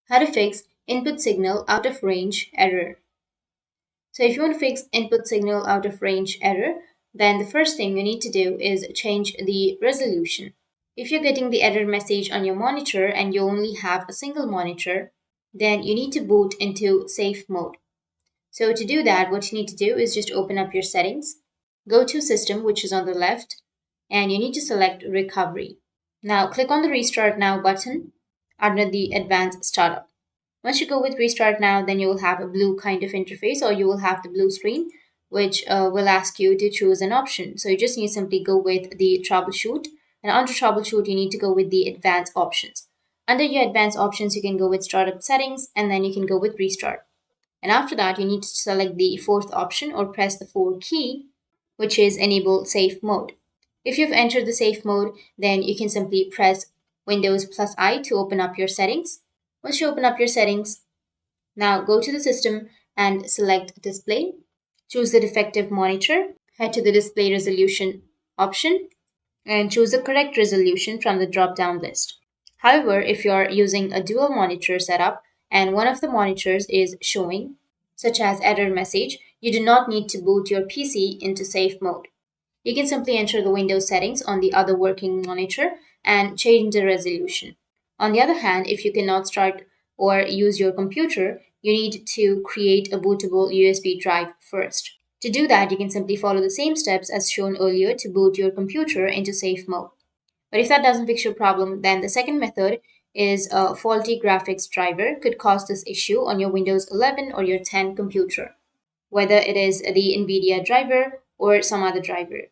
How to fix input signal out of range error. So if you want to fix input signal out of range error, then the first thing you need to do is change the resolution. If you're getting the error message on your monitor and you only have a single monitor, then you need to boot into safe mode. So to do that, what you need to do is just open up your settings, go to System, which is on the left, and you need to select Recovery. Now click on the Restart Now button under the Advanced Startup. Once you go with Restart Now, then you will have a blue kind of interface, or you will have the blue screen, which will ask you to choose an option. So you just need to simply go with the Troubleshoot, and under Troubleshoot, you need to go with the Advanced Options. Under your Advanced Options, you can go with Startup Settings, and then you can go with Restart. And after that, you need to select the fourth option or press the 4 key, which is Enable Safe Mode. If you've entered the safe mode, then you can simply press Windows plus I to open up your settings. Once you open up your settings, now go to the system and select Display. Choose the defective monitor, head to the Display Resolution option, and choose the correct resolution from the drop-down list. However, if you're using a dual monitor setup and one of the monitors is showing, such as error message, you do not need to boot your PC into safe mode. You can simply enter the Windows settings on the other working monitor and change the resolution. On the other hand, if you cannot start or use your computer, you need to create a bootable USB drive first. To do that, you can simply follow the same steps as shown earlier to boot your computer into safe mode. But if that doesn't fix your problem, then the second method is a faulty graphics driver could cause this issue on your Windows 11 or your 10 computer, whether it is the NVIDIA driver or some other driver.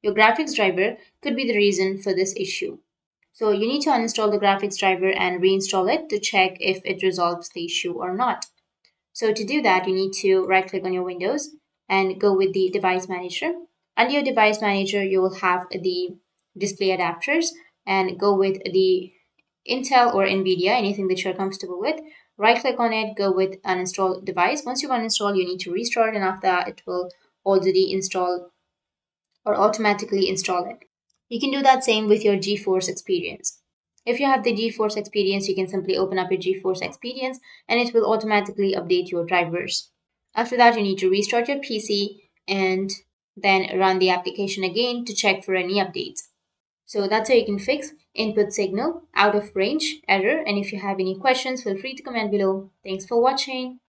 Your graphics driver could be the reason for this issue. So you need to uninstall the graphics driver and reinstall it to check if it resolves the issue or not. So to do that, you need to right click on your Windows and go with the device manager. Under your device manager, you will have the display adapters and go with the Intel or NVIDIA, anything that you're comfortable with. Right click on it, go with uninstall device. Once you uninstall, you need to restart, and after that, it will already install or automatically install it. You can do that same with your GeForce experience. If you have the GeForce experience, you can simply open up your GeForce experience and it will automatically update your drivers. After that, you need to restart your PC and then run the application again to check for any updates. So that's how you can fix input signal out of range error. And if you have any questions, feel free to comment below. Thanks for watching.